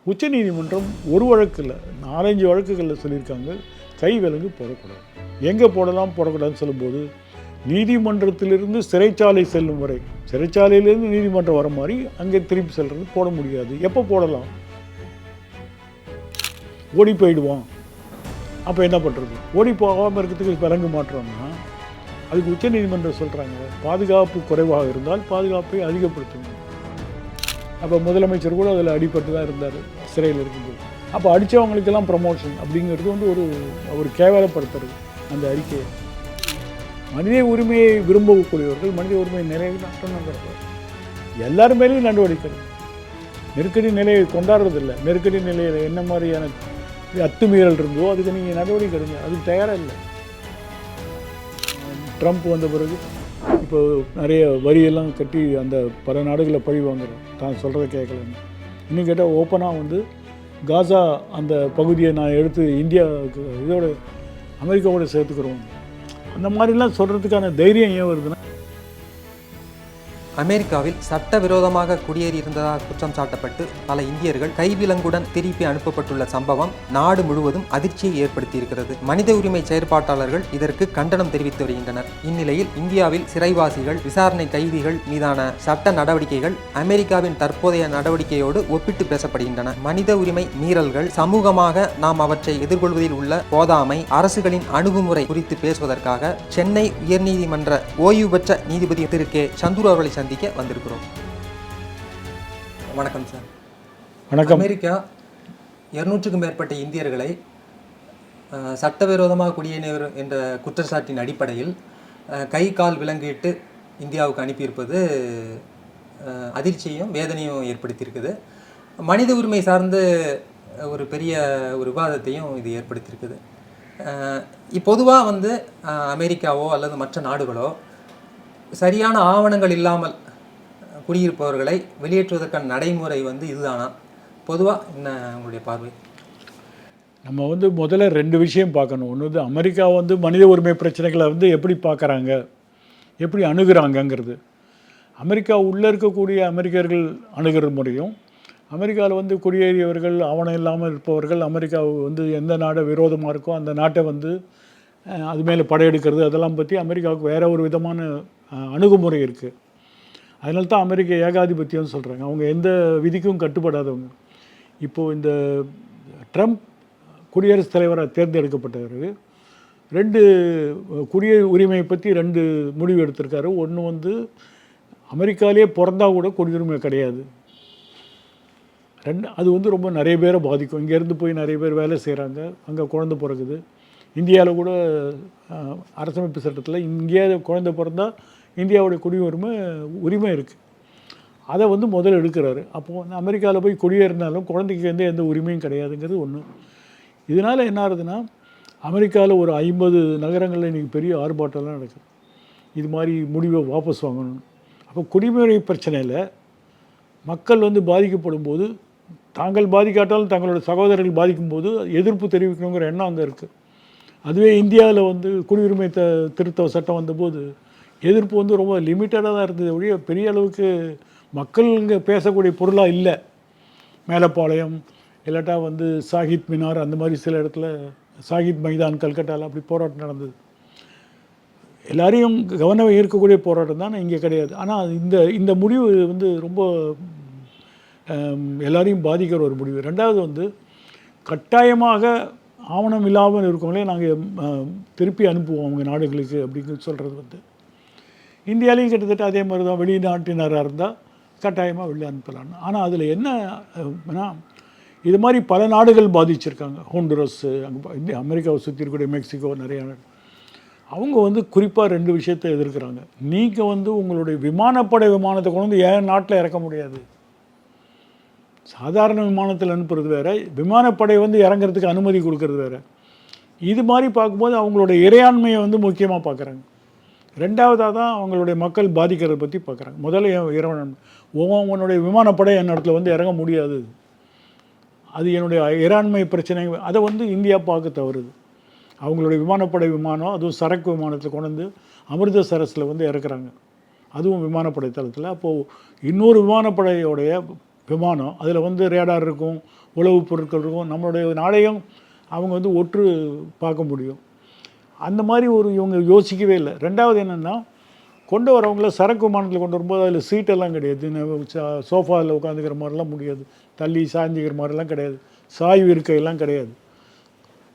உச்சநீதிமன்றம் ஒரு வழக்கில் 4-5 வழக்குகளில் சொல்லியிருக்காங்க கை விலங்கு போடக்கூடாது. எங்கே போடலாம் போடக்கூடாதுன்னு சொல்லும்போது நீதிமன்றத்திலிருந்து சிறைச்சாலை செல்லும் வரை, சிறைச்சாலையிலேருந்து நீதிமன்றம் வர மாதிரி அங்கே திருப்பி செல்வது போட முடியாது. எப்போ போடலாம்? ஓடி போயிடுவான். அப்போ என்ன பண்ணுறது? ஓடி போகாமல் இருக்கிறதுக்கு விலங்கு மாற்றோம்னா அதுக்கு உச்சநீதிமன்றம் சொல்கிறாங்க பாதுகாப்பு குறைவாக இருந்தால் பாதுகாப்பை அதிகப்படுத்துங்க. அப்போ முதலமைச்சர் கூட அதில் அடிபட்டு தான் இருந்தார் சிறையில் இருக்கும்போது. அப்போ அடித்தவங்களுக்கெல்லாம் ப்ரமோஷன் அப்படிங்கிறது வந்து ஒரு கேவலப்படுத்துறது அந்த அறிக்கையை. மனித உரிமையை விரும்பக்கூடியவர்கள் மனித உரிமை நிலைநாட்டணும். எல்லாரும் மேலேயும் நடவடிக்கை. நெருக்கடி நிலையை கொண்டாடுறதில்லை. நெருக்கடி நிலையில் என்ன மாதிரியான அத்துமீறல் இருந்தோ அதுக்கு நீங்கள் நடவடிக்கை எடுங்க. அதுக்கு தயாராக இல்லை. ட்ரம்ப் வந்த பிறகு இப்போ நிறைய வரியெல்லாம் கட்டி அந்த பல நாடுகளில் பழி வாங்குறோம் தான் சொல்கிறத கேட்கலன்னு. இன்னும் கேட்டால் ஓப்பனாக வந்து காசா அந்த பகுதியை நான் எடுத்து இந்தியாவுக்கு இதோட அமெரிக்காவோட சேர்த்துக்கிறோம். அந்த மாதிரிலாம் சொல்கிறதுக்கான தைரியம் ஏன் வருதுன்னா, அமெரிக்காவில் சட்டவிரோதமாக குடியேறியிருந்ததாக குற்றம் சாட்டப்பட்டு பல இந்தியர்கள் கைவிலங்குடன் திருப்பி அனுப்பப்பட்டுள்ள சம்பவம் நாடு முழுவதும் அதிர்ச்சியை ஏற்படுத்தியிருக்கிறது. மனித உரிமை செயற்பாட்டாளர்கள் இதற்கு கண்டனம் தெரிவித்து வருகின்றனர். இந்நிலையில் இந்தியாவில் சிறைவாசிகள், விசாரணை கைதிகள் மீதான சட்ட நடவடிக்கைகள் அமெரிக்காவின் தற்போதைய நடவடிக்கையோடு ஒப்பிட்டு பேசப்படுகின்றன. மனித உரிமை மீறல்கள், சமூகமாக நாம் அவற்றை எதிர்கொள்வதில் உள்ள போதாமை, அரசுகளின் அணுகுமுறை குறித்து பேசுவதற்காக சென்னை உயர்நீதிமன்ற ஓய்வு பெற்ற நீதிபதி திரு கே சந்துரு அவர்களை சந்திக்க வந்திருக்கிறோம். வணக்கம் சார். வணக்கம். அமெரிக்கா 200க்கும் மேற்பட்ட இந்தியர்களை சட்டவிரோதமாக குடியேறினர் என்ற குற்றச்சாட்டின் அடிப்படையில் கை கால் விலங்கிட்டு இந்தியாவுக்கு அனுப்பியிருப்பது அதிர்ச்சியும் வேதனையும் ஏற்படுத்தியிருக்குது. மனித உரிமை சார்ந்து ஒரு பெரிய ஒரு விவாதத்தையும் இது ஏற்படுத்தியிருக்குது. இப்பொதுவாக வந்து அமெரிக்காவோ அல்லது மற்ற நாடுகளோ சரியான ஆவணங்கள் இல்லாமல் குடியிருப்பவர்களை வெளியேற்றுவதற்கான நடைமுறை வந்து இதுதானா? பொதுவாக என்ன உங்களுடைய பார்வை? நம்ம வந்து முதல்ல 2 விஷயம் பார்க்கணும். ஒன்று வந்து அமெரிக்கா வந்து மனித உரிமை பிரச்சனைகளை வந்து எப்படி பார்க்குறாங்க, எப்படி அணுகுறாங்கங்கிறது. அமெரிக்கா உள்ளே இருக்கக்கூடிய அமெரிக்கர்கள் அணுகிற முறையும், அமெரிக்காவில் வந்து குடியேறியவர்கள், ஆவணம் இல்லாமல் இருப்பவர்கள் அமெரிக்கா வந்து எந்த நாடை விரோதமாக இருக்கோ அந்த நாட்டை வந்து அது மேலே படையெடுக்கிறது, அதெல்லாம் பற்றி அமெரிக்காவுக்கு வேறு ஒரு விதமான அணுகுமுறை இருக்குது. அதனால தான் அமெரிக்க ஏகாதிபத்தியம்னு சொல்கிறாங்க. அவங்க எந்த விதிக்கும் கட்டுப்படாதவங்க. இப்போது இந்த ட்ரம்ப் குடியரசுத் தலைவராக தேர்ந்தெடுக்கப்பட்டவர் 2 உரிமையை பற்றி 2 முடிவு எடுத்திருக்காரு. ஒன்று வந்து அமெரிக்காவிலே பிறந்தா கூட குடியுரிமை கிடையாது. அது வந்து ரொம்ப நிறைய பேரை பாதிக்கும். இங்கேருந்து போய் நிறைய பேர் வேலை செய்கிறாங்க, அங்கே குழந்தை பிறகுது. இந்தியாவில் கூட அரசமைப்பு சட்டத்தில் இங்கேயே குழந்தை பிறந்தா இந்தியாவுடைய உரிமை இருக்குது. அதை வந்து முதல்ல எடுக்கிறாரு. அப்போது வந்து அமெரிக்காவில் போய் குடியேறினாலும் குழந்தைக்கு எந்த உரிமையும் கிடையாதுங்கிறது ஒன்று. இதனால் என்ன ஆகுதுன்னா, அமெரிக்காவில் ஒரு 50 நகரங்களில் இன்றைக்கி பெரிய ஆர்ப்பாட்டம்லாம் நடக்குது. இது மாதிரி முடிவை வாபஸ் வாங்கணும். அப்போ குடிமுறை பிரச்சனையில் மக்கள் வந்து பாதிக்கப்படும் போது, தாங்கள் பாதிக்காட்டாலும் தங்களோட சகோதரர்கள் பாதிக்கும்போது எதிர்ப்பு தெரிவிக்கணுங்கிற எண்ணம் அங்கே இருக்குது. அதுவே இந்தியாவில் வந்து குடியுரிமை திருத்த சட்டம் வந்தபோது எதிர்ப்பு வந்து ரொம்ப லிமிட்டடாக தான் இருந்தது. ஒழிய பெரிய அளவுக்கு மக்கள் இங்கே பேசக்கூடிய பொருளாக இல்லை. மேலப்பாளையம் இல்லாட்டா வந்து சாகித் மினார் அந்த மாதிரி சில இடத்துல, சாகித் மைதான் கல்கட்டாவில் அப்படி போராட்டம் நடந்தது. எல்லாரையும் கவனம் ஈர்க்கக்கூடிய போராட்டம் தான், இங்கே கிடையாது. ஆனால் இந்த முடிவு வந்து ரொம்ப எல்லாரையும் பாதிக்கிற ஒரு முடிவு. 2வது வந்து கட்டாயமாக ஆவணம் இல்லாமல் இருக்கவங்களே நாங்கள் திருப்பி அனுப்புவோம் அவங்க நாடுகளுக்கு அப்படிங்கிறது சொல்கிறது வந்து இந்தியாவிலையும் கிட்டத்தட்ட அதே மாதிரி தான். வெளிநாட்டினராக இருந்தால் கட்டாயமாக வெளியே அனுப்பலான்னு. ஆனால் அதில் என்னன்னா, இது மாதிரி பல நாடுகள் பாதிச்சிருக்காங்க. ஹோண்டுரஸ், அங்கே அமெரிக்காவை சுற்றி இருக்கக்கூடிய மெக்சிகோ, நிறைய நாடு. அவங்க வந்து குறிப்பாக 2 விஷயத்தை எதிர்க்கிறாங்க. நீங்கள் வந்து உங்களுடைய விமானத்தை கொண்டு வந்து ஏன் நாட்டில் இறக்க முடியாது? சாதாரண விமானத்தில் அனுப்புறது வேறு, விமானப்படை வந்து இறங்கிறதுக்கு அனுமதி கொடுக்கறது வேறு. இது மாதிரி பார்க்கும்போது அவங்களோட இறையாண்மையை வந்து முக்கியமாக பார்க்குறாங்க. 2வதாக தான் அவங்களுடைய மக்கள் பாதிக்கிறத பற்றி பார்க்குறாங்க. முதல்ல இறையாண்மை. உன்னுடைய விமானப்படை என்னிடத்துல வந்து இறங்க முடியாது, அது என்னுடைய இறையாண்மை பிரச்சனை. அதை வந்து இந்தியா பார்க்க தவறுது. அவங்களுடைய விமானப்படை விமானம், அதுவும் சரக்கு விமானத்தில் கொண்டு வந்து அமிர்தசரஸில் வந்து இறக்குறாங்க, அதுவும் விமானப்படை தளத்தில். அப்போது இன்னொரு விமானப்படையோடைய விமானம், அதில் வந்து ரேடார் இருக்கும், உளவுப் பொருட்கள் இருக்கும், நம்மளுடைய நாளையும் அவங்க வந்து ஒற்று பார்க்க முடியும். அந்த மாதிரி ஒரு இவங்க யோசிக்கவே இல்லை. ரெண்டாவது என்னென்னா, கொண்டு வரவங்கள சரக்கு விமானத்தில் கொண்டு வரும்போது அதில் சீட்டெல்லாம் கிடையாது, சோஃபாவில் உட்காந்துக்கிற மாதிரிலாம் முடியாது, தள்ளி சாய்ஞ்சிக்கிற மாதிரிலாம் கிடையாது, சாய்வு இருக்கையெல்லாம் கிடையாது.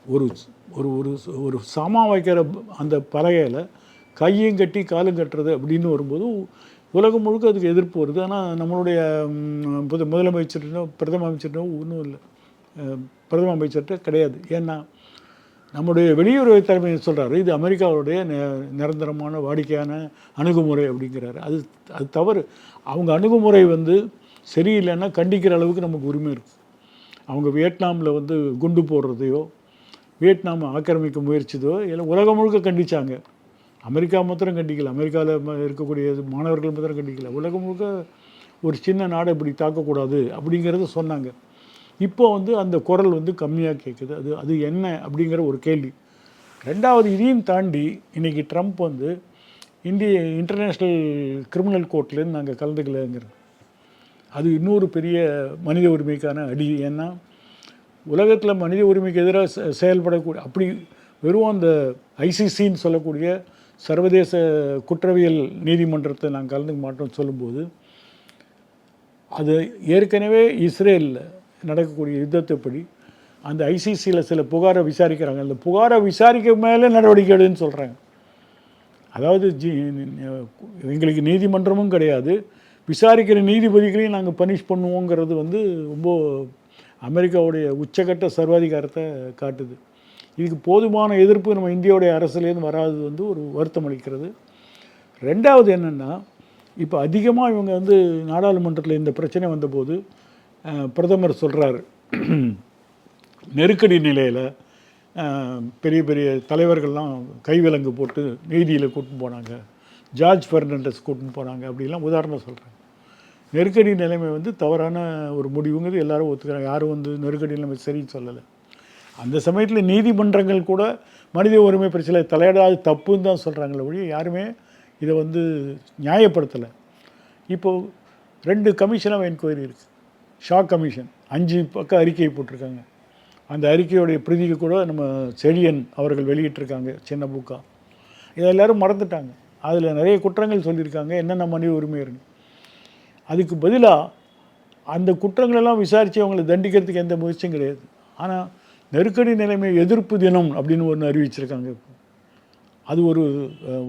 ஒரு ஒரு ஒரு ஒரு சாமான் வைக்கிற அந்த பலகையில் கையும் கட்டி காலும் கட்டுறது அப்படின்னு வரும்போது உலகம் முழுக்க அதுக்கு எதிர்ப்பு வருது. ஆனால் நம்மளுடைய முதலமைச்சர்னோ பிரதம அமைச்சர்னோ ஒன்றும் இல்லை, பிரதம அமைச்சர்கிட்ட கிடையாது. ஏன்னா நம்முடைய வெளியுறவு தலைமை சொல்கிறாரு, இது அமெரிக்காவுடைய நிரந்தரமான வாடிக்கையான அணுகுமுறை அப்படிங்கிறாரு. அது தவறு. அவங்க அணுகுமுறை வந்து சரியில்லைன்னா கண்டிக்கிற அளவுக்கு நமக்கு உரிமை இருக்குது. அவங்க வியட்நாமில் வந்து குண்டு போடுறதையோ, வியட்நாம் ஆக்கிரமிக்க முயற்சிதோ எல்லாம் உலகம் முழுக்க கண்டித்தாங்க. அமெரிக்கா மாத்திரம் கண்டிக்கல, அமெரிக்காவில் இருக்கக்கூடிய மாணவர்கள் மாத்திரம் கண்டிக்கல, உலகம் முழுக்க ஒரு சின்ன நாடை இப்படி தாக்கக்கூடாது அப்படிங்கிறத சொன்னாங்க. இப்போ வந்து அந்த குரல் வந்து கம்மியாக கேட்குது. அது என்ன அப்படிங்கிற ஒரு கேள்வி. ரெண்டாவது, இதையும் தாண்டி இன்றைக்கி ட்ரம்ப் வந்து இன்டர்நேஷ்னல் கிரிமினல் கோர்ட்லேருந்து நாங்கள் கலந்துக்கலைங்கிறது, அது இன்னொரு பெரிய மனித உரிமைக்கான அடி. ஏன்னா உலகத்தில் மனித உரிமைக்கு எதிராக செயல்படக்கூடிய அப்படி வெறும் அந்த ஐசிசின்னு சொல்லக்கூடிய சர்வதேச குற்றவியல் நீதிமன்றத்தை நாங்கள் கலந்துக்க மாட்டோம்னு சொல்லும்போது, அது ஏற்கனவே இஸ்ரேலில் நடக்கக்கூடிய யுத்தத்தைப்படி அந்த ஐசிசியில் சில புகாரை விசாரிக்கிறாங்க. அந்த புகாரை விசாரிக்க மேலே நடவடிக்கை எடுன்னு சொல்கிறாங்க. அதாவது எங்களுக்கு நீதிமன்றமும் கிடையாது, விசாரிக்கிற நீதிபதிகளையும் நாங்கள் பனிஷ் பண்ணுவோங்கிறது வந்து ரொம்ப அமெரிக்காவுடைய உச்சகட்ட சர்வாதிகாரத்தை காட்டுது. இதுக்கு போதுமான எதிர்ப்பு நம்ம இந்தியாவுடைய அரசுலேருந்து வராது வந்து ஒரு வருத்தம் அளிக்கிறது. ரெண்டாவது என்னென்னா, இப்போ அதிகமாக இவங்க வந்து நாடாளுமன்றத்தில் இந்த பிரச்சனை வந்தபோது பிரதமர் சொல்கிறாரு, நெருக்கடி நிலையில் பெரிய பெரிய தலைவர்கள்லாம் கைவிலங்கு போட்டு நீதியில் கூட்டின்னு போனாங்க, ஜார்ஜ் ஃபெர்னாண்டஸ் கூட்டின்னு போனாங்க அப்படிலாம் உதாரணம் சொல்கிறாங்க. நெருக்கடி நிலைமை வந்து தவறான ஒரு முடிவுங்கிறது எல்லாரும் ஒத்துக்கிறாங்க. யாரும் வந்து நெருக்கடி நிலைமை சரின்னு சொல்லலை. அந்த சமயத்தில் நீதிமன்றங்கள் கூட மனித உரிமை பிரச்சனை தலையிடாது தப்புன்னு தான் சொல்கிறாங்களே ஒழிய யாருமே இதை வந்து நியாயப்படுத்தலை. இப்போது 2 கமிஷன் ஆஃப் என்கொயரி இருக்குது. ஷா கமிஷன் 5 பக்கம் அறிக்கை போட்டிருக்காங்க. அந்த அறிக்கையுடைய பிரதிக்கு கூட நம்ம செழியன் அவர்கள் வெளியிட்டிருக்காங்க, சின்ன புக்கா. இதை எல்லோரும் மறந்துட்டாங்க. அதில் நிறைய குற்றங்கள் சொல்லியிருக்காங்க, என்னென்ன மனித உரிமை இருக்கு. அதுக்கு பதிலாக அந்த குற்றங்களெல்லாம் விசாரித்து அவங்களை தண்டிக்கிறதுக்கு எந்த முயற்சியும் கிடையாது. ஆனால் நெருக்கடி நிலைமை எதிர்ப்பு தினம் அப்படின்னு ஒன்று அறிவிச்சிருக்காங்க. அது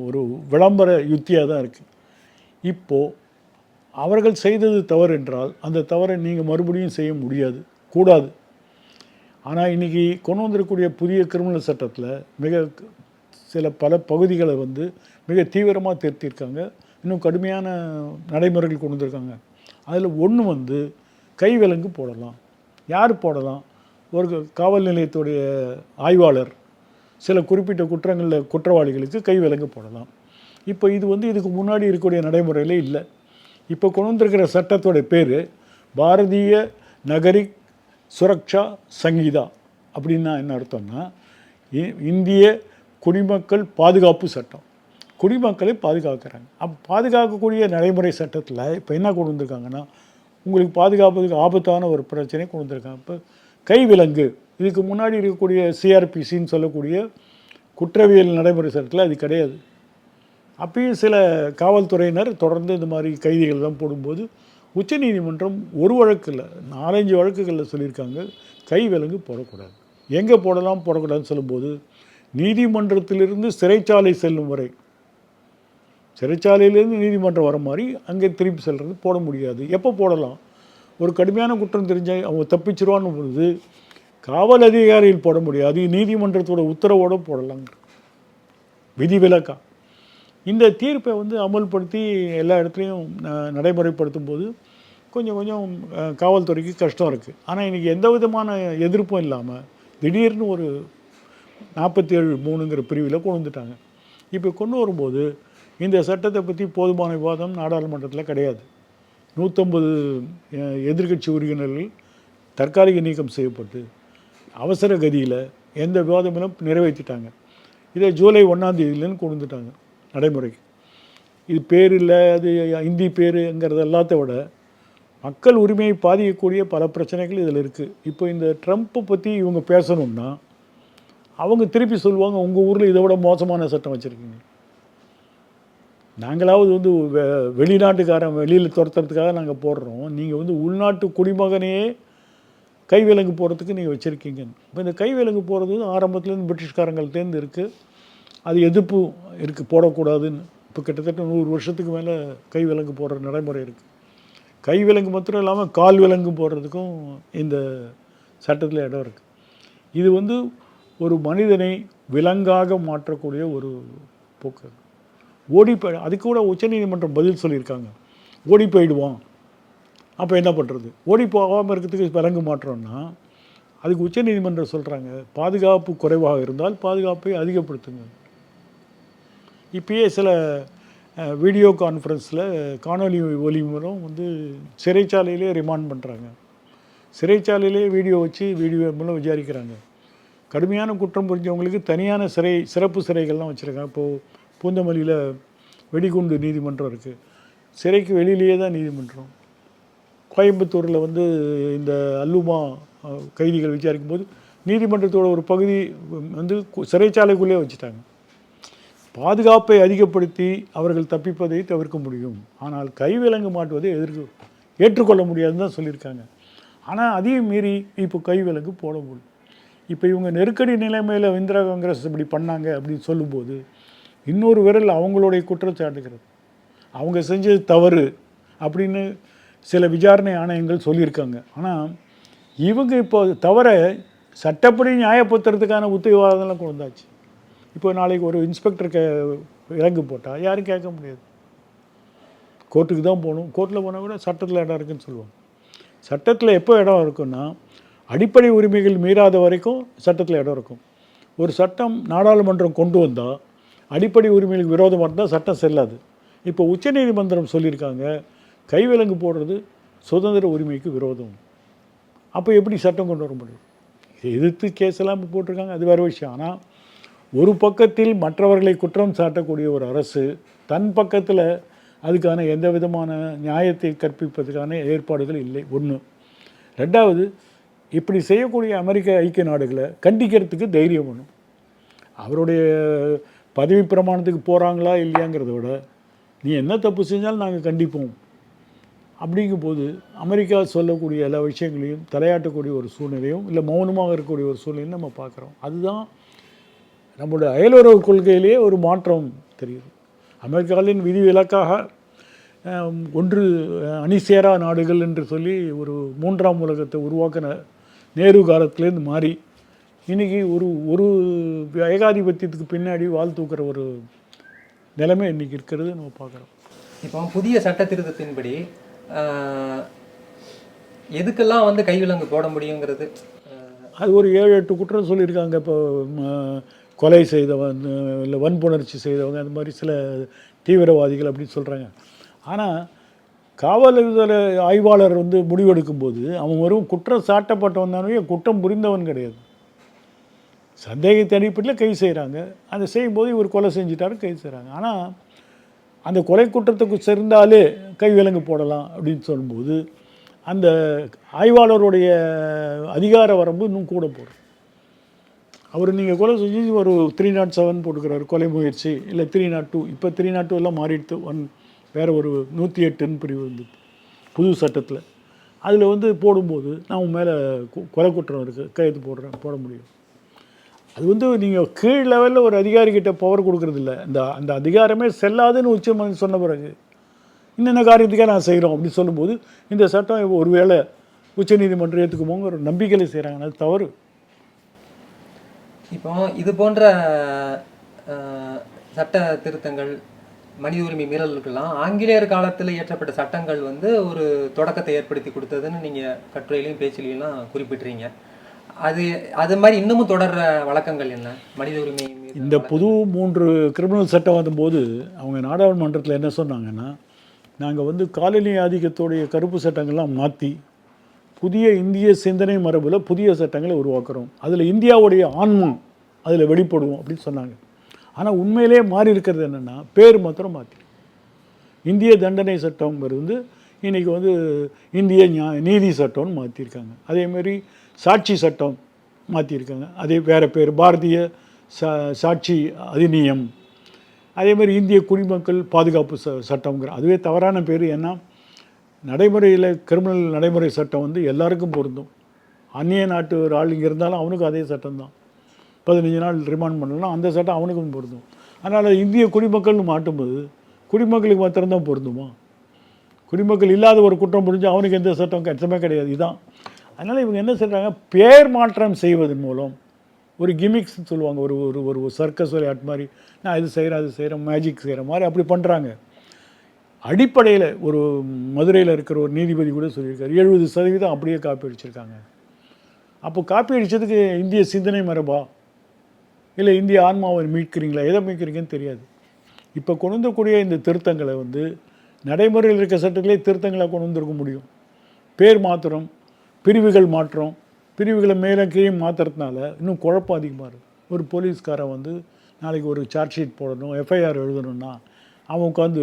ஒரு விளம்பர யுத்தியாக தான் இருக்குது. இப்போது அவர்கள் செய்தது தவறு என்றால் அந்த தவறை நீங்கள் மறுபடியும் செய்ய முடியாது, கூடாது. ஆனால் இன்றைக்கி கொண்டு வந்திருக்கக்கூடிய புதிய கிரிமினல் சட்டத்தில் பல பகுதிகளை வந்து மிக தீவிரமாக திருத்தியிருக்காங்க. இன்னும் கடுமையான நடைமுறைகள் கொண்டு வந்திருக்காங்க. அதில் ஒன்று வந்து கைவிலங்கு போடலாம். யார் போடலாம்? ஒரு காவல் நிலையத்துடைய ஆய்வாளர் சில குறிப்பிட்ட குற்றங்களில் குற்றவாளிகளுக்கு கைவிலங்கு போடலாம். இப்போ இது வந்து இதுக்கு முன்னாடி இருக்கக்கூடிய நடைமுறையில் இல்லை. இப்போ கொண்டு வந்திருக்கிற சட்டத்தோடைய பேர் பாரதிய நகரிக் சுரக்ஷா சங்கீதா. அப்படின்னா என்ன அர்த்தம்னா, இந்திய குடிமக்கள் பாதுகாப்பு சட்டம். குடிமக்களை பாதுகாக்கிறாங்க. அப்போ பாதுகாக்கக்கூடிய நடைமுறை சட்டத்தில் இப்போ என்ன கொண்டு வந்திருக்காங்கன்னா, உங்களுக்கு பாதுகாப்பதுக்கு ஆபத்தான ஒரு பிரச்சனை கொண்டு வந்திருக்காங்க. இப்போ கைவிலங்கு, இதுக்கு முன்னாடி இருக்கக்கூடிய சிஆர்பிசின்னு சொல்லக்கூடிய குற்றவியல் நடைமுறை சட்டத்தில் அது கிடையாது. அப்பயும் சில காவல்துறையினர் தொடர்ந்து இந்த மாதிரி கைதிகள் தான் போடும்போது உச்சநீதிமன்றம் ஒரு வழக்கு இல்லை 4-5 வழக்குகளில் சொல்லியிருக்காங்க கைவிலங்கு போடக்கூடாது. எங்கே போடலாம் போடக்கூடாதுன்னு சொல்லும்போது, நீதிமன்றத்திலிருந்து சிறைச்சாலை செல்லும் வரை, சிறைச்சாலையிலேருந்து நீதிமன்றம் வர மாதிரி அங்கே திருப்பி செல்வது போட முடியாது. எப்போ போடலாம்? ஒரு கடுமையான குற்றம் தெரிஞ்சால் அவங்க தப்பிச்சிருவான்னு பொழுது காவல் அதிகாரிகள் போட முடியாது, நீதிமன்றத்தோட உத்தரவோடு போடலாம், விதிவிலக்கா. இந்த தீர்ப்பை வந்து அமல்படுத்தி எல்லா இடத்துலையும் நடைமுறைப்படுத்தும் போது கொஞ்சம் காவல்துறைக்கு கஷ்டம் இருக்குது. ஆனால் இன்றைக்கி எந்த விதமான எதிர்ப்பும் இல்லாமல் திடீர்னு ஒரு 47(3)ங்கிற பிரிவில் கொண்டு வந்துட்டாங்க. இப்போ கொண்டு வரும்போது இந்த சட்டத்தை பற்றி போதுமான விவாதம் நாடாளுமன்றத்தில் கிடையாது. 150 எதிர்க்கட்சி உறுப்பினர்கள் தற்காலிக நீக்கம் செய்யப்பட்டு அவசர கதியில் எந்த விவாதங்களும் நிறைவேற்றிட்டாங்க. இதை ஜூலை 1ஆம் தேதியிலேருந்து கொண்டு வந்துட்டாங்க நடைமுறைக்கு. இது பேர் இல்லை, அது ஹிந்தி பேருங்கிறது எல்லாத்த விட மக்கள் உரிமையை பாதிக்கக்கூடிய பல பிரச்சனைகள் இதில் இருக்குது. இப்போ இந்த ட்ரம்ப்பை பற்றி இவங்க பேசணும்னா அவங்க திருப்பி சொல்லுவாங்க, உங்கள் ஊரில் இதை விட மோசமான சட்டம் வச்சுருக்கீங்க. நாங்களாவது வந்து வெளிநாட்டுக்காரன் வெளியில் துரத்துறதுக்காக நாங்கள் போடுறோம், நீங்கள் வந்து உள்நாட்டு குடிமகனையே கைவிலங்கு போகிறதுக்கு நீங்கள் வச்சுருக்கீங்க. இப்போ இந்த கைவிலங்கு போகிறது ஆரம்பத்துலேருந்து பிரிட்டிஷ்காரங்கள்டேருந்து இருக்குது. அது எதிர்ப்பு இருக்குது, போடக்கூடாதுன்னு. இப்போ கிட்டத்தட்ட 100 வருஷத்துக்கு மேலே கைவிலங்கு போடுற நடைமுறை இருக்குது. கைவிலங்கு மாத்திரம் இல்லாமல் கால் விலங்கு போடுறதுக்கும் இந்த சட்டத்தில் இடம் இருக்குது. இது வந்து ஒரு மனிதனை விலங்காக மாற்றக்கூடிய ஒரு போக்கு. அதுக்கு கூட உச்சநீதிமன்றம் பதில் சொல்லியிருக்காங்க, ஓடி போயிடுவான். அப்போ என்ன பண்ணுறது? ஓடி போகாமல் இருக்கிறதுக்கு விலங்கு மாற்றோன்னா அதுக்கு உச்சநீதிமன்றம் சொல்கிறாங்க, பாதுகாப்பு குறைவாக இருந்தால் பாதுகாப்பை அதிகப்படுத்துங்க. இப்பயே சில வீடியோ கான்ஃபரன்ஸில் காணொலி ஒலி மூலம் வந்து சிறைச்சாலையிலே ரிமாண்ட் பண்ணுறாங்க, சிறைச்சாலையிலே வீடியோ மூலம் விசாரிக்கிறாங்க. கடுமையான குற்றம் புரிஞ்சவங்களுக்கு தனியான சிறப்பு சிறைகள்லாம் வச்சுருக்காங்க. இப்போது பூந்தமல்லியில் வெடிகுண்டு நீதிமன்றம் இருக்குது, சிறைக்கு வெளியிலேயே தான் நீதிமன்றம். கோயம்புத்தூரில் வந்து இந்த அல்லுமா கைதிகள் விசாரிக்கும் போது நீதிமன்றத்தோட ஒரு பகுதி வந்து சிறைச்சாலைக்குள்ளே வச்சுட்டாங்க. பாதுகாப்பை அதிகப்படுத்தி அவர்கள் தப்பிப்பதை தவிர்க்க முடியும், ஆனால் கைவிலங்கு மாட்டுவதை ஏற்றுக்கொள்ள முடியாதுன்னு தான் சொல்லியிருக்காங்க. ஆனால் அதையும் மீறி இப்போ கைவிலங்கு போட முடியும். இப்போ இவங்க நெருக்கடி நிலைமையில் இந்திரா காங்கிரஸ் இப்படி பண்ணாங்க அப்படின்னு சொல்லும்போது இன்னொரு விரல் அவங்களுடைய குற்றச்சாட்டுகிறது, அவங்க செஞ்சது தவறு அப்படின்னு சில விசாரணை ஆணையங்கள் சொல்லியிருக்காங்க. ஆனால் இவங்க இப்போ தவறை சட்டப்படி நியாயப்படுத்துறதுக்கான உத்தரவாதம்லாம் கொண்டு வந்தாச்சு. இப்போ நாளைக்கு ஒரு இன்ஸ்பெக்டருக்கு விலங்கு போட்டால் யாரும் கேட்க முடியாது, கோர்ட்டுக்கு தான் போகணும். கோர்ட்டில் போனால் கூட சட்டத்தில் இடம் இருக்குதுன்னு சொல்லுவாங்க. சட்டத்தில் எப்போ இடம் இருக்குன்னா அடிப்படை உரிமைகள் மீறாத வரைக்கும் சட்டத்தில் இடம் இருக்கும். ஒரு சட்டம் நாடாளுமன்றம் கொண்டு வந்தால் அடிப்படை உரிமைகளுக்கு விரோதமாக இருந்தால் சட்டம் செல்லாது. இப்போ உச்சநீதிமன்றம் சொல்லியிருக்காங்க, கைவிலங்கு போடுறது சுதந்திர உரிமைக்கு விரோதம். அப்போ எப்படி சட்டம் கொண்டு வர முடியும்? எதிர்த்து கேஸ் எல்லாம் போட்டிருக்காங்க, அது வேறு விஷயம். ஆனால் ஒரு பக்கத்தில் மற்றவர்களை குற்றம் சாட்டக்கூடிய ஒரு அரசு தன் பக்கத்தில் அதுக்கான எந்த விதமான நியாயத்தை கற்பிப்பதற்கான ஏற்பாடுகள் இல்லை. ஒன்று. ரெண்டாவது, இப்படி செய்யக்கூடிய அமெரிக்க ஐக்கிய நாடுகளை கண்டிக்கிறதுக்கு தைரியம் வேணும். அவருடைய பதவி பிரமாணத்துக்கு போகிறாங்களா இல்லையாங்கிறத விட நீ என்ன தப்பு செஞ்சாலும் நாங்கள் கண்டிப்போம் அப்படிங்கும்போது அமெரிக்கா சொல்லக்கூடிய எல்லா விஷயங்களையும் தலையாட்டக்கூடிய ஒரு சூழ்நிலையும் இல்லை மௌனமாக இருக்கக்கூடிய ஒரு சூழ்நிலையும் நம்ம பார்க்குறோம். அதுதான் நம்மளுடைய அயலுறவு கொள்கையிலேயே ஒரு மாற்றம் தெரியுது. அமெரிக்காவின் விதிவிலக்காக ஒன்று அணிசேரா நாடுகள் என்று சொல்லி ஒரு 3ஆம் உலகத்தை உருவாக்கின நேரு காலத்திலேருந்து மாறி இன்றைக்கி ஒரு ஏகாதிபத்தியத்துக்கு பின்னாடி வாழ் தூக்குற ஒரு நிலைமை இன்றைக்கி இருக்கிறது நம்ம பார்க்குறோம். இப்போ புதிய சட்ட திருத்தத்தின்படி எதுக்கெல்லாம் வந்து கைவிலங்கு போட முடியுங்கிறது அது ஒரு 7-8 குற்றம் சொல்லியிருக்காங்க. இப்போ கொலை செய்தவன் இல்லை வன்புணர்ச்சி செய்தவங்க அந்த மாதிரி சில தீவிரவாதிகள் அப்படின்னு சொல்கிறாங்க. ஆனால் காவல்துறை ஆய்வாளர் வந்து முடிவெடுக்கும்போது அவன் வெறும் குற்றம் சாட்டப்பட்டவன் தானே, குற்றம் புரிந்தவன் கிடையாது. சந்தேகத்தை அடிப்படையில் கைது செய்கிறாங்க. அதை செய்யும்போது இவர் கொலை செஞ்சிட்டாரு, கைது செய்கிறாங்க. ஆனால் அந்த கொலை குற்றத்துக்கு சேர்ந்தாலே கைவிலங்கு போடலாம் அப்படின்னு சொல்லும்போது அந்த ஆய்வாளருடைய அதிகார வரம்பு இன்னும் கூட போடும். அவர் நீங்கள் கொலை செஞ்சு ஒரு 307 போட்டுக்கிறாரு, கொலை முயற்சி, இல்லை 302. இப்போ 302 எல்லாம் மாறிடுத்து. வேறு ஒரு 108 பிரிவு வந்து புது சட்டத்தில் அதில் வந்து போடும்போது நான் மேலே கொலை குற்றம் இருக்குது, கையெழுத்து போட முடியும். அது வந்து நீங்கள் கீழ் லெவலில் ஒரு அதிகாரிகிட்ட பவர் கொடுக்குறதில்ல. அந்த அதிகாரமே செல்லாதுன்னு உச்சநீதிமன்றம் சொன்ன பிறகு இன்னென்ன காரியத்துக்காக நான் செய்கிறோம் அப்படின்னு சொல்லும்போது இந்த சட்டம் ஒரு வேளை உச்சநீதிமன்றம் ஏற்றுக்குமோங்கிற ஒரு நம்பிக்கையில் செய்கிறாங்க. அது தவறு. இப்போ இது போன்ற சட்ட திருத்தங்கள், மனித உரிமை மீறல்கள்லாம் ஆங்கிலேயர் காலத்தில் இயற்றப்பட்ட சட்டங்கள் வந்து ஒரு தொடக்கத்தை ஏற்படுத்தி கொடுத்ததுன்னு நீங்கள் கட்டுரையிலையும் பேச்சிலையும் குறிப்பிட்றீங்க. அது மாதிரி இன்னமும் தொடர்ற வழக்கங்கள் என்ன? மனித உரிமை இந்த புது 3 கிரிமினல் சட்டம் வந்தபோது அவங்க நாடாளுமன்றத்தில் என்ன சொன்னாங்கன்னா, நாங்கள் வந்து காலனி ஆதிக்கத்துடைய கருப்பு சட்டங்கள்லாம் மாற்றி புதிய இந்திய சிந்தனை மரபில் புதிய சட்டங்களை உருவாக்குறோம், அதில் இந்தியாவுடைய ஆன்மா அதில் வெளிப்படுவோம் அப்படின்னு சொன்னாங்க. ஆனால் உண்மையிலே மாறி இருக்கிறது என்னென்னா பேர் மாத்திரம் மாற்றி இந்திய தண்டனை சட்டம் வந்து இன்றைக்கி வந்து இந்திய நீதி சட்டம்னு மாற்றிருக்காங்க. அதேமாரி சாட்சி சட்டம் மாற்றிருக்காங்க, அதே வேறு பேர் பாரதிய சாட்சி அதிநியம். அதேமாதிரி இந்திய குடிமக்கள் பாதுகாப்பு சட்டங்கிற அதுவே தவறான பேர். ஏன்னா நடைமுறையில் கிரிமினல் நடைமுறை சட்டம் வந்து எல்லாருக்கும் பொருந்தும். அந்நிய நாட்டு ஒரு ஆள் இங்கே இருந்தாலும் அவனுக்கும் அதே சட்டம் தான். 15 நாள் ரிமாண்ட் பண்ணலாம், அந்த சட்டம் அவனுக்கும் பொருந்தும். அதனால் இந்திய குடிமக்கள்னு மாட்டும்போது குடிமக்களுக்கு மாத்திரம்தான் பொருந்துமா? குடிமக்கள் இல்லாத ஒரு குற்றம் புரிஞ்சு அவனுக்கு எந்த சட்டம் கஷ்டமே கிடையாது. இதுதான். அதனால் இவங்க என்ன செய்கிறாங்க, பேர் மாற்றம் செய்வதன் மூலம் ஒரு கிமிக்ஸ்ன்னு சொல்லுவாங்க, ஒரு ஒரு ஒரு சர்க்கஸ் விளையாட்டு மாதிரி, நான் இது செய்கிறேன் அது செய்கிறேன் மேஜிக் செய்கிற மாதிரி அப்படி பண்ணுறாங்க. அடிப்படையில் ஒரு மதுரையில் இருக்கிற ஒரு நீதிபதி கூட சொல்லியிருக்காரு, 70% அப்படியே காப்பி அடிச்சிருக்காங்க. அப்போ காப்பி அடித்ததுக்கு இந்திய சிந்தனை மரபா இல்லை இந்திய ஆன்மாவை மீட்கிறீங்களா, எதை மீட்கிறீங்கன்னு தெரியாது. இப்போ கொண்டு வரக்கூடிய இந்த திருத்தங்களை வந்து நடைமுறையில் இருக்க சட்டத்திலே திருத்தங்களாக கொண்டு வந்திருக்க முடியும். பேர் மாத்திரம், பிரிவுகள் மாற்றம், பிரிவுகளை மேலே கீழே மாற்றுறதுனால இன்னும் குழப்பம் அதிகமாக இருக்குது. ஒரு போலீஸ்காரன் வந்து நாளைக்கு ஒரு சார்ஜ் ஷீட் போடணும், எஃப்ஐஆர் எழுதணும்னா அவன் உட்காந்து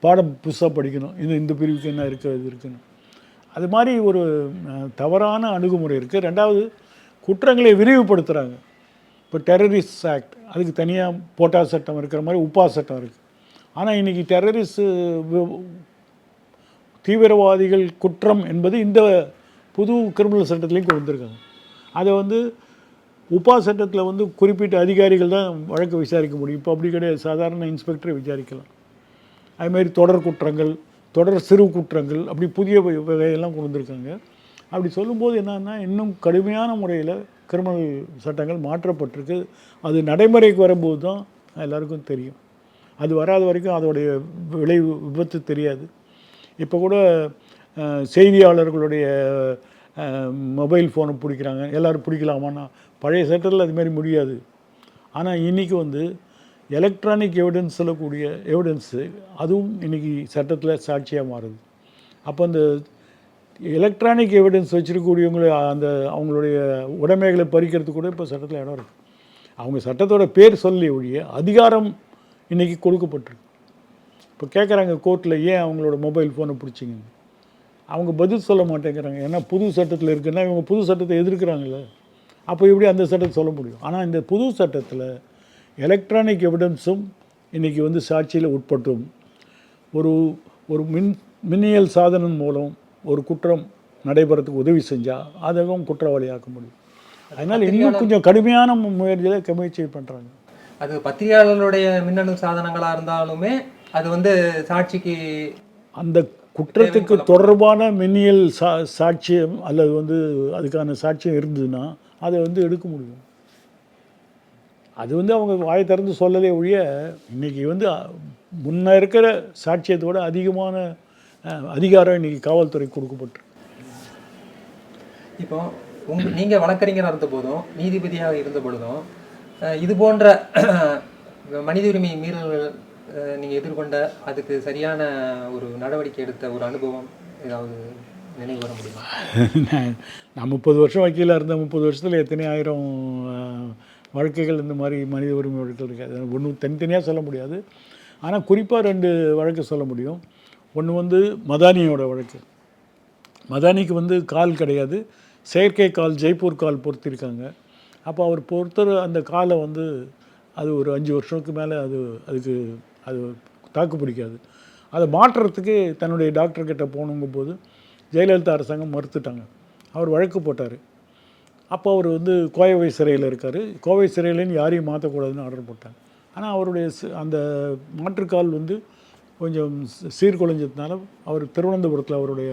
பாடம் புதுசாக படிக்கணும், இந்த பிரிவுக்கு என்ன இருக்குது இது இருக்குன்னு. அது மாதிரி ஒரு தவறான அணுகுமுறை இருக்குது. ரெண்டாவது, குற்றங்களை விரிவுபடுத்துகிறாங்க. இப்போ டெரரிஸ்ட் ஆக்ட் அதுக்கு தனியாக போட்டா சட்டம் இருக்கிற மாதிரி உப்பா சட்டம் இருக்குது. ஆனால் இன்றைக்கி டெரரிஸ்ட்டு தீவிரவாதிகள் குற்றம் என்பது இந்த புது கிரிமினல் சட்டத்துலேயும் கொண்டு வந்திருக்காங்க. அதை வந்து உப்பா சட்டத்தில் வந்து குறிப்பிட்ட அதிகாரிகள் தான் வழக்கு விசாரிக்க முடியும். இப்போ அப்படி கிடையாது, சாதாரண இன்ஸ்பெக்டரை விசாரிக்கலாம். அதுமாதிரி தொடர் குற்றங்கள், தொடர் சிறு குற்றங்கள், அப்படி புதிய வகையெல்லாம் கொண்டு வந்திருக்காங்க. அப்படி சொல்லும்போது என்னன்னா, இன்னும் கடுமையான முறையில் கிரிமினல் சட்டங்கள் மாற்றப்பட்டிருக்கு. அது நடைமுறைக்கு வரும்போது தான் எல்லாருக்கும் தெரியும். அது வராத வரைக்கும் அதோடைய விளைவு விபத்து தெரியாது. இப்போ கூட செய்தியாளர்களுடைய மொபைல் ஃபோனை பிடிக்கிறாங்க, எல்லோரும் பிடிக்கலாமான்னா பழைய சட்டத்தில் அதுமாரி முடியாது. ஆனால் இன்றைக்கி வந்து எலக்ட்ரானிக் எவிடன்ஸ் சொல்லக்கூடிய எவிடன்ஸு அதுவும் இன்றைக்கி சட்டத்தில் சாட்சியாக மாறுது. அப்போ அந்த எலக்ட்ரானிக் எவிடன்ஸ் வச்சுருக்கக்கூடியவங்களை அந்த அவங்களுடைய உடைமைகளை பறிக்கிறதுக்கு கூட இப்போ சட்டத்தில் இடம் இருக்குது. அவங்க சட்டத்தோட பேர் சொல்லி ஒழிய அதிகாரம் இன்றைக்கி கொடுக்கப்பட்டிருக்கு. இப்போ கேட்குறாங்க கோர்ட்டில், ஏன் அவங்களோட மொபைல் ஃபோனை பிடிச்சிங்க? அவங்க பதில் சொல்ல மாட்டேங்கிறாங்க. ஏன்னா புது சட்டத்தில் இருக்குன்னா இவங்க புது சட்டத்தை எதிர்க்கிறாங்கல்ல, அப்போ எப்படி அந்த சட்டத்தை சொல்ல முடியும்? ஆனால் இந்த புது சட்டத்தில் எலக்ட்ரானிக் எவிடன்ஸும் இன்றைக்கி வந்து சாட்சியில் உட்பட்டும் ஒரு ஒரு மின்னியல் சாதனம் மூலம் ஒரு குற்றம் நடைபெறத்துக்கு உதவி செஞ்சால் அதுவும் குற்றவாளியாக்க முடியும். அதனால் இன்னும் கொஞ்சம் கடுமையான முயற்சியில் முயற்சி பண்ணுறாங்க. அது பத்திரிகையாளர்களுடைய மின்னணு சாதனங்களாக இருந்தாலுமே அது வந்து சாட்சிக்கு அந்த குற்றத்துக்கு தொடர்பான மின்னியல் சாட்சியம் அல்லது வந்து அதுக்கான சாட்சியம் இருந்ததுன்னா அதை வந்து எடுக்க முடியும். அது வந்து அவங்க வாயை திறந்து சொல்லலே ஒழிய இன்றைக்கி வந்து முன்ன இருக்கிற சாட்சியத்தோட அதிகமான அதிகாரம் இன்றைக்கி காவல்துறை கொடுக்கப்பட்டிருக்கு. இப்போ நீங்கள் வழக்கறிஞராக இருந்த போதும் நீதிபதியாக இருந்த பொழுதும் இது போன்ற மனித உரிமை மீறல்கள் நீங்கள் எதிர்கொண்ட அதுக்கு சரியான ஒரு நடவடிக்கை எடுத்த ஒரு அனுபவம் ஏதாவது நினைவு வர முடியுமா? நான் 30 வருஷம் வக்கீலாக இருந்த 30 வருஷத்தில் எத்தனை ஆயிரம் வழக்குகள் இந்த மாதிரி மனித உரிமை வழக்குகள் இருக்காது. ஒன்றும் தனித்தனியாக சொல்ல முடியாது. ஆனால் குறிப்பாக 2 வழக்கு சொல்ல முடியும். ஒன்று வந்து மதானியோட வழக்கு. மதானிக்கு வந்து கால் கிடையாது, செயற்கை கால், ஜெய்ப்பூர் கால் பொறுத்திருக்காங்க. அப்போ அவர் பொறுத்தர் அந்த காலை வந்து அது ஒரு 5 வருஷத்துக்கு மேலே அதுக்கு தாக்கு பிடிக்காது. அதை மாற்றுறதுக்கு தன்னுடைய டாக்டர்கிட்ட போகணுங்கும் போது ஜெயலலிதா அரசாங்கம் மறுத்துட்டாங்க. அவர் வழக்கு போட்டார். அப்போ அவர் வந்து கோவை சிறையில் இருக்கார். கோவை சிறையிலேன்னு யாரையும் மாற்றக்கூடாதுன்னு ஆர்டர் போட்டாங்க. ஆனால் அவருடைய அந்த மாற்றுக்கால் வந்து கொஞ்சம் சீர்குலைஞ்சதுனால அவர் திருவனந்தபுரத்தில் அவருடைய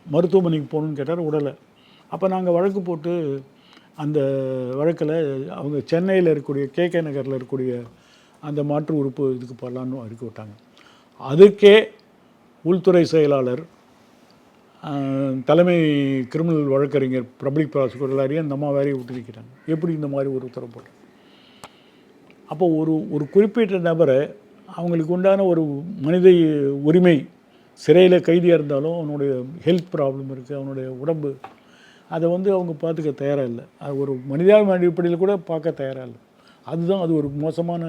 மருத்துவமனைக்கு போகணுன்னு கேட்டார், உடலை. அப்போ நாங்கள் வழக்கு போட்டு அந்த வழக்கில் அவங்க சென்னையில் இருக்கக்கூடிய கே நகரில் இருக்கக்கூடிய அந்த மாற்று உறுப்பு இதுக்கு போடலான்னு அறிக்கை விட்டாங்க. அதுக்கே உள்துறை செயலாளர், தலைமை கிரிமினல் வழக்கறிஞர், பப்ளிக் ப்ராசிக்யூட்டர் எல்லாரையும் அந்த அம்மா வேலையை விட்டுருக்கிறாங்க. எப்படி இந்த மாதிரி ஒரு உத்தரவு போட்டு? அப்போ ஒரு குறிப்பிட்ட நபரை அவங்களுக்கு உண்டான ஒரு மனித உரிமை, சிறையில் கைதியாக இருந்தாலும் அவனுடைய ஹெல்த் ப்ராப்ளம் இருக்குது, அவனுடைய உடம்பு, அதை வந்து அவங்க பார்த்துக்க தயாராக இல்லை. அது ஒரு மனிதாபிமான அடிப்படையில் கூட பார்க்க தயாராக இல்லை. அதுதான் அது ஒரு மோசமான,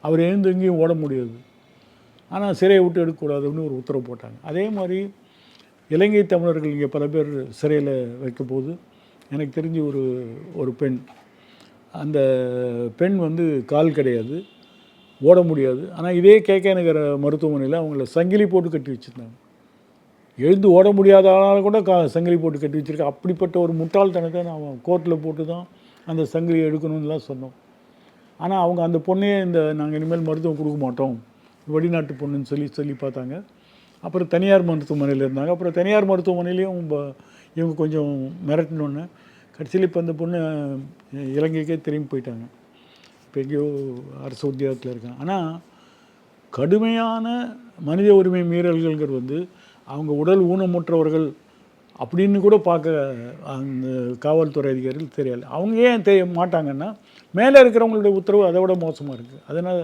அவர் எழுந்து எங்கேயும் ஓட முடியாது. ஆனால் சிறையை விட்டு எடுக்கக்கூடாதுன்னு ஒரு உத்தரவு போட்டாங்க. அதே மாதிரி இலங்கை தமிழர்கள் இங்கே பல பேர் சிறையில் வைக்க போது எனக்கு தெரிஞ்சு ஒரு பெண், அந்த பெண் வந்து கால் கிடையாது, ஓட முடியாது. ஆனால் இதே கேகே நகர் மருத்துவமனையில் அவங்கள சங்கிலி போட்டு கட்டி வச்சுருந்தாங்க. எழுந்து ஓட முடியாதனால கூட சங்கிலி போட்டு கட்டி வச்சுருக்கேன். அப்படிப்பட்ட ஒரு முட்டாள்தனத்தை நான் கோர்ட்டில் போட்டு தான் அந்த சங்கிலியை எடுக்கணும்னுலாம் சொன்னோம். ஆனால் அவங்க அந்த பொண்ணையே நாங்கள் இனிமேல் மருத்துவம் கொடுக்க மாட்டோம், வெளிநாட்டு பொண்ணுன்னு சொல்லி பார்த்தாங்க. அப்புறம் தனியார் மருத்துவமனையில் இருந்தாங்க. அப்புறம் தனியார் மருத்துவமனையிலையும் இவங்க கொஞ்சம் மிரட்டினோன்னு கடைசியில் இப்போ அந்த பொண்ணு இலங்கைக்கே திரும்பி போயிட்டாங்க. இப்போ எங்கேயோ அரசு உத்தியோகத்தில் இருக்காங்க. ஆனால் கடுமையான மனித உரிமை மீறல்கள்ங்கிறது வந்து அவங்க உடல் ஊனமுற்றவர்கள் அப்படின்னு கூட பார்க்க அந்த காவல்துறை அதிகாரிகள் தெரியலை. அவங்க ஏன் தெரிய மாட்டாங்கன்னா மேலே இருக்கிறவங்களுடைய உத்தரவு அதை விட மோசமாக இருக்குது. அதனால்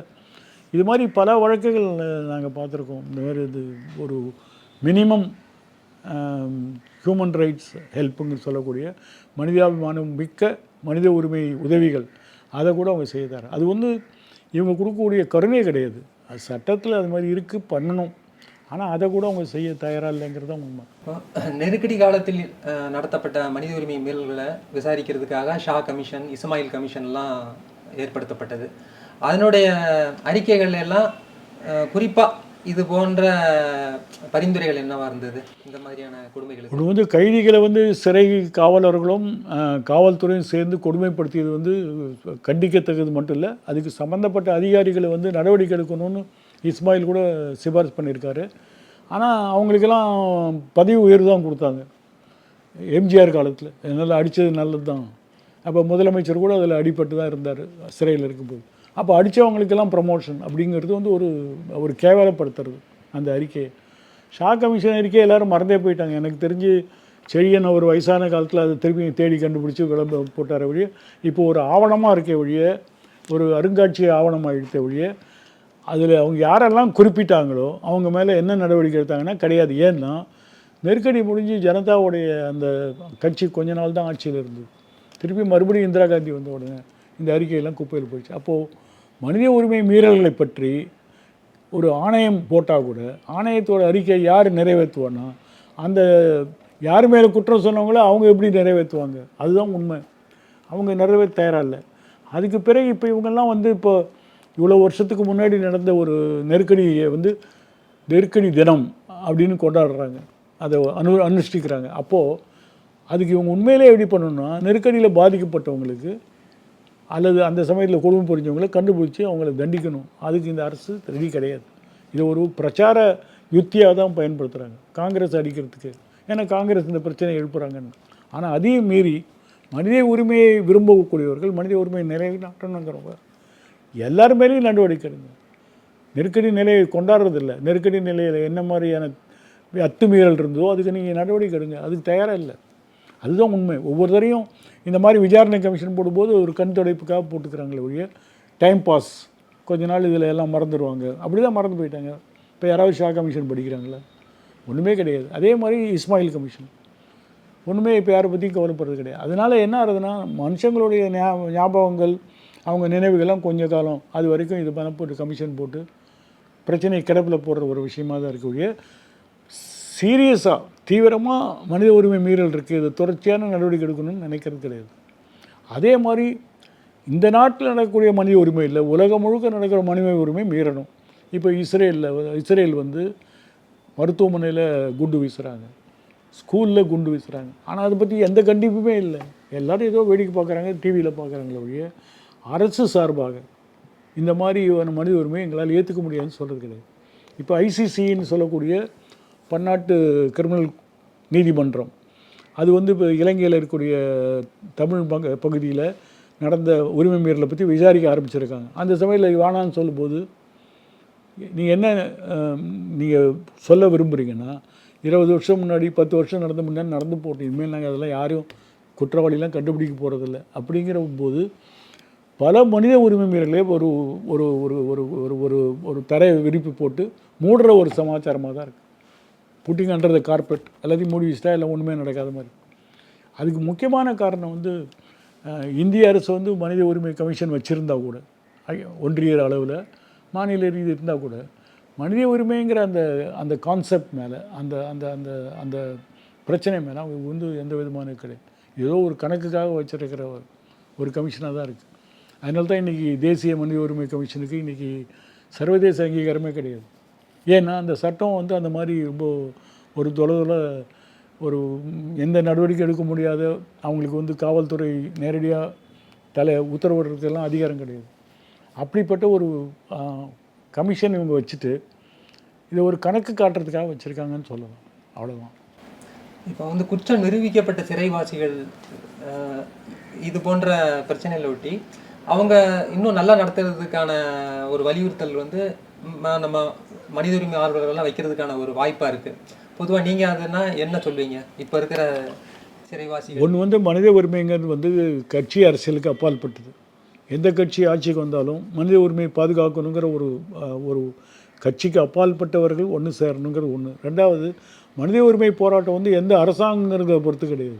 இது மாதிரி பல வழக்குகள் நாங்கள் பார்த்துருக்கோம். இந்த மாதிரி இது ஒரு மினிமம் ஹியூமன் ரைட்ஸ் ஹெல்ப்புன்னு சொல்லக்கூடிய மனிதாபிமானம் மிக்க மனித உரிமை உதவிகள் அதை கூட அவங்க செய்தார். அது வந்து இவங்க கொடுக்கக்கூடிய கருணை கிடையாது. அது சட்டத்தில் அது மாதிரி இருக்குது, பண்ணணும். ஆனால் அதை கூட அவங்க செய்ய தயாராக இல்லைங்கிறது தான் உண்மை. நெருக்கடி காலத்தில் நடத்தப்பட்ட மனித உரிமை மீறல்களை விசாரிக்கிறதுக்காக ஷா கமிஷன், இஸ்மாயில் கமிஷன்லாம் ஏற்படுத்தப்பட்டது. அதனுடைய அறிக்கைகள் எல்லாம் குறிப்பாக இது போன்ற பரிந்துரைகள் என்னவாக இருந்தது இந்த மாதிரியான கொடுமைகள்? இது வந்து கைதிகளை வந்து சிறை காவலர்களும் காவல்துறையும் சேர்ந்து கொடுமைப்படுத்தியது வந்து கண்டிக்கத்தக்கது மட்டும் இல்லை, அதுக்கு சம்மந்தப்பட்ட அதிகாரிகளை வந்து நடவடிக்கை எடுக்கணும்னு இஸ்மாயில் கூட சிபாரிசு பண்ணியிருக்காரு. ஆனால் அவங்களுக்கெல்லாம் பதவி உயர்வு தான் கொடுத்தாங்க எம்ஜிஆர் காலத்தில். அதனால் அடித்தது நல்லது தான். அப்போ முதலமைச்சர் கூட அதில் அடிபட்டு தான் இருந்தார் சிறையில் இருக்கும்போது. அப்போ அடித்தவங்களுக்கெல்லாம் ப்ரமோஷன் அப்படிங்கிறது வந்து ஒரு கேவலப்படுத்துறது அந்த அறிக்கையை. ஷா கமிஷன் அறிக்கையை எல்லோரும் மறந்தே போயிட்டாங்க. எனக்கு தெரிஞ்சு செழியன் ஒரு வயசான காலத்தில் அதை திருப்பி தேடி கண்டுபிடிச்சி விளம்பரம் போட்டார வழியே இப்போ ஒரு ஆவணமாக இருக்க வழியே, ஒரு அருங்காட்சியக ஆவணமாக எடுத்த வழியே, அதில் அவங்க யாரெல்லாம் குறிப்பிட்டாங்களோ அவங்க மேலே என்ன நடவடிக்கை எடுத்தாங்கன்னா கிடையாது. ஏன்னா நெருக்கடி முடிஞ்சு ஜனதாவுடைய அந்த கட்சி கொஞ்ச நாள் தான் ஆட்சியில் இருந்தது. திருப்பி மறுபடியும் இந்திரா காந்தி வந்த உடனே இந்த அறிக்கையெல்லாம் குப்பையில் போயிடுச்சு. அப்போது மனித உரிமை மீறல்களை பற்றி ஒரு ஆணையம் போட்டால் கூட ஆணையத்தோட அறிக்கை யார் நிறைவேற்றுவான்னா அந்த யார் மேலே குற்றம் சொன்னவங்களோ அவங்க எப்படி நிறைவேற்றுவாங்க? அதுதான் உண்மை. அவங்க நிறைவேற்ற தயாராக இல்லை. அதுக்கு பிறகு இப்போ இவங்கெல்லாம் வந்து இப்போ இவ்வளோ வருஷத்துக்கு முன்னாடி நடந்த ஒரு நெருக்கடியை வந்து நெருக்கடி தினம் அப்படின்னு கொண்டாடுறாங்க, அதை அனுஷ்டிக்கிறாங்க. அப்போது அதுக்கு இவங்க உண்மையிலே எப்படி பண்ணணும்னா நெருக்கடியில் பாதிக்கப்பட்டவங்களுக்கு அல்லது அந்த சமயத்தில் கொடுமை புரிஞ்சவங்களை கண்டுபிடிச்சி அவங்கள தண்டிக்கணும். அதுக்கு இந்த அரசு ரெடி கிடையாது. இது ஒரு பிரச்சார யுத்தியாக தான் பயன்படுத்துகிறாங்க காங்கிரஸ் அடிக்கிறதுக்கு. ஏன்னா காங்கிரஸ் இந்த பிரச்சனையை எழுப்புறாங்கன்னு. ஆனால் அதையும் மீறி மனித உரிமையை விரும்பக்கூடியவர்கள், மனித உரிமையை நிலைநாட்டணுங்கிறவங்க எல்லார் மேலேயும் நடவடிக்கை எடுங்க. நெருக்கடி நிலையை கொண்டாடுறதில்லை. நெருக்கடி நிலையில் என்ன மாதிரியான அத்துமீறல் இருந்ததோ அதுக்கு நீங்கள் நடவடிக்கை எடுங்க. அதுக்கு தயாராக இல்லை. அதுதான் உண்மை. ஒவ்வொரு தரையும் இந்த மாதிரி விசாரணை கமிஷன் போடும்போது ஒரு கண் துடைப்புக்காக போட்டுக்கிறாங்களே ஒழிய டைம் பாஸ், கொஞ்ச நாள் இதில் எல்லாம் மறந்துடுவாங்க. அப்படி தான் மறந்து போயிட்டாங்க. இப்போ யாராவது ஷா கமிஷன் படிக்கிறாங்களா? ஒன்றுமே கிடையாது. அதே மாதிரி இஸ்மாயில் கமிஷன் ஒன்றுமே இப்போ யாரை பற்றியும் கவலைப்படுறது கிடையாது. அதனால் என்ன ஆகுதுன்னா மனுஷங்களுடைய ஞாபகங்கள், அவங்க நினைவுகள்லாம் கொஞ்ச காலம் அது வரைக்கும் இது பண்ண போட்டு கமிஷன் போட்டு பிரச்சனையை கிடப்பில் போடுற ஒரு விஷயமாக தான் இருக்கக்கூடிய சீரியஸாக தீவிரமாக மனித உரிமை மீறல் இருக்குது, இது தொடர்ச்சியான நடவடிக்கை எடுக்கணும்னு நினைக்கிறது கிடையாது. அதே மாதிரி இந்த நாட்டில் நடக்கக்கூடிய மனித உரிமை இல்லை, உலகம் முழுக்க நடக்கிற மனித உரிமை மீறணும். இப்போ இஸ்ரேல் வந்து மருத்துவமனையில் குண்டு வீசுகிறாங்க, ஸ்கூலில் குண்டு வீசுகிறாங்க. ஆனால் அதை பற்றி எந்த கண்டிப்புமே இல்லை. எல்லோரும் ஏதோ வேடிக்கை பார்க்குறாங்க, டிவியில் பார்க்குறாங்களே ஒழிய அரசு சார்பாக இந்த மாதிரி மனித உரிமை எங்களால் ஏற்றுக்க முடியாதுன்னு சொல்கிறது கிடையாது. இப்போ ஐசிசின்னு சொல்லக்கூடிய பன்னாட்டு கிரிமினல் நீதிமன்றம் அது வந்து இப்போ இலங்கையில் இருக்கக்கூடிய தமிழ் பகுதியில் நடந்த உரிமை மீறலை பற்றி விசாரிக்க ஆரம்பிச்சிருக்காங்க. அந்த சமயத்தில் வேணான்னு சொல்லும்போது நீங்கள் என்ன நீங்கள் சொல்ல விரும்புகிறீங்கன்னா 20 வருஷம் முன்னாடி 10 வருஷம் முன்னாடி நடந்து போட்டு இனிமேல் நாங்கள் அதெல்லாம் யாரும் குற்றவாளிலாம் கண்டுபிடிக்க போகிறதில்ல அப்படிங்கிற போது பல மனித உரிமை மீறலே ஒரு ஒரு ஒரு ஒரு ஒரு ஒரு தரை விரிப்பு போட்டு மூடுற ஒரு சமாச்சாரமாக தான் இருக்குது. புட்டிங் அண்டர் த கார்பெட், எல்லாத்தையும் மூடி வச்சுட்டா எல்லாம் ஒன்றுமே நடக்காத மாதிரி. அதுக்கு முக்கியமான காரணம் வந்து இந்திய அரசு வந்து மனித உரிமை கமிஷன் வச்சுருந்தா கூட ஒன்றிய அளவில் மாநில ரீதி இருந்தால் கூட மனித உரிமைங்கிற அந்த அந்த கான்செப்ட் மேலே அந்த அந்த அந்த அந்த பிரச்சனை மேலே அவங்க வந்து எந்த விதமான கிடையாது. ஏதோ ஒரு கணக்குக்காக வச்சிருக்கிற ஒரு கமிஷனாக தான் இருக்குது. அதனால தான் இன்றைக்கி தேசிய மனித உரிமை கமிஷனுக்கு இன்றைக்கி சர்வதேச அங்கீகாரமே கிடையாது. ஏன்னா அந்த சட்டம் வந்து அந்த மாதிரி ரொம்ப ஒரு தொலைவில் ஒரு எந்த நடவடிக்கை எடுக்க முடியாத அவங்களுக்கு வந்து காவல்துறை நேரடியாக உத்தரவிடுறதுக்கெல்லாம் அதிகாரம் கிடையாது. அப்படிப்பட்ட ஒரு கமிஷன் இவங்க வச்சுட்டு இதை ஒரு கணக்கு காட்டுறதுக்காக வச்சுருக்காங்கன்னு சொல்லலாம். அவ்வளோதான். இப்போ வந்து குற்றம் நிரூபிக்கப்பட்ட சிறைவாசிகள் இது போன்ற பிரச்சனைகளை ஒட்டி அவங்க இன்னும் நல்லா நடத்துறதுக்கான ஒரு வலியுறுத்தல் வந்து நம்ம மனித உரிமை ஆர்வலர்கள்லாம் வைக்கிறதுக்கான ஒரு வாய்ப்பாக இருக்குது. பொதுவாக நீங்கள் அதுன்னா என்ன சொல்வீங்க? இப்போ இருக்கிற சிறைவாசிகள் ஒன்று வந்து மனித உரிமைங்கிறது வந்து கட்சி அரசியலுக்கு அப்பாற்பட்டது. எந்த கட்சி ஆட்சிக்கு வந்தாலும் மனித உரிமையை பாதுகாக்கணுங்கிற ஒரு கட்சிக்கு அப்பாற்பட்டவர்கள் ஒன்று சேரணுங்கிறது ஒன்று. ரெண்டாவது, மனித உரிமை போராட்டம் வந்து எந்த அரசாங்கங்கிறத பொறுத்து கிடையாது.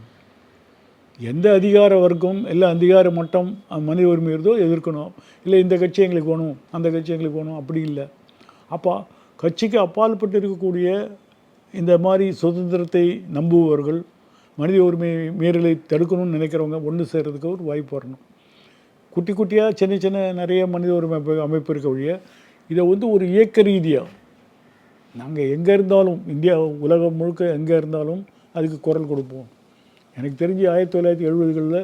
எந்த அதிகார வர்க்கம் இல்லை அதிகார மட்டம் மனித உரிமை இருந்தோ எதிர்க்கணும். இல்லை இந்த கட்சி எங்களுக்கு வேணும், அந்த கட்சி எங்களுக்கு வேணும், அப்படி இல்லை. அப்போ கட்சிக்கு அப்பாற்பட்டு இருக்கக்கூடிய இந்த மாதிரி சுதந்திரத்தை நம்புபவர்கள், மனித உரிமை மீறலை தடுக்கணும்னு நினைக்கிறவங்க ஒன்று சேர்கிறதுக்கு ஒரு வாய்ப்பு வரணும். குட்டி குட்டியாக சின்ன சின்ன நிறைய மனித உரிமை அமைப்பு இருக்க வழிய இதை வந்து ஒரு இயக்க ரீதியாக நாங்கள் எங்கே இருந்தாலும் இந்தியா உலகம் முழுக்க எங்கே இருந்தாலும் அதுக்கு குரல் கொடுப்போம். எனக்கு தெரிஞ்சு 1970களில்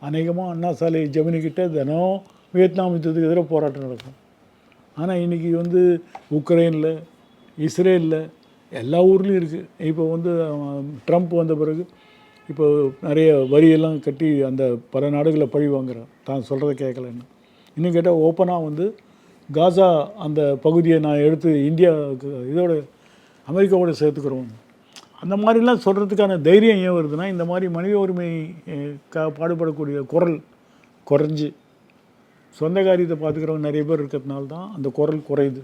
அநேகமாக அண்ணா சாலை ஜெமினிக்கிட்ட தினம் வியட்நாம் யுத்தத்துக்கு எதிராக போராட்டம் நடக்கும். ஆனால் இன்றைக்கி வந்து உக்ரைனில், இஸ்ரேலில், எல்லா ஊர்லேயும் இருக்குது. இப்போ வந்து ட்ரம்ப் வந்த பிறகு இப்போ நிறைய வரியெல்லாம் கட்டி அந்த பல நாடுகளை பழி வாங்குறான், தான் சொல்கிறத கேட்கலன்னு. இன்னும் கேட்டால் ஓப்பனாக வந்து காசா அந்த பகுதியை நான் எடுத்து இந்தியாவுக்கு இதோட அமெரிக்காவோட சேர்த்துக்கிறோம். அந்த மாதிரிலாம் சொல்கிறதுக்கான தைரியம் ஏன் வருதுன்னா, இந்த மாதிரி மனித உரிமை பாடுபடக்கூடிய குரல் குறைஞ்சி சொந்த காரியத்தை பார்த்துக்கிறவங்க நிறைய பேர் இருக்கிறதுனால தான் அந்த குரல் குறையுது.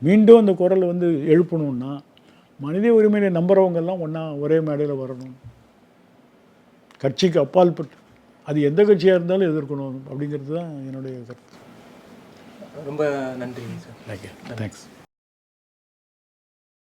மீண்டும் அந்த குரல் வந்து எழுப்பணுன்னா மனித உரிமையை நம்புகிறவங்கெல்லாம் ஒன்றா ஒரே மேடையில் வரணும். கட்சிக்கு அப்பால்பட்டு அது எந்த கட்சியாக இருந்தாலும் எதிர்க்கணும் அப்படிங்கிறது தான் என்னுடைய கருத்து. ரொம்ப நன்றி சார். தேங்க்ஸ்.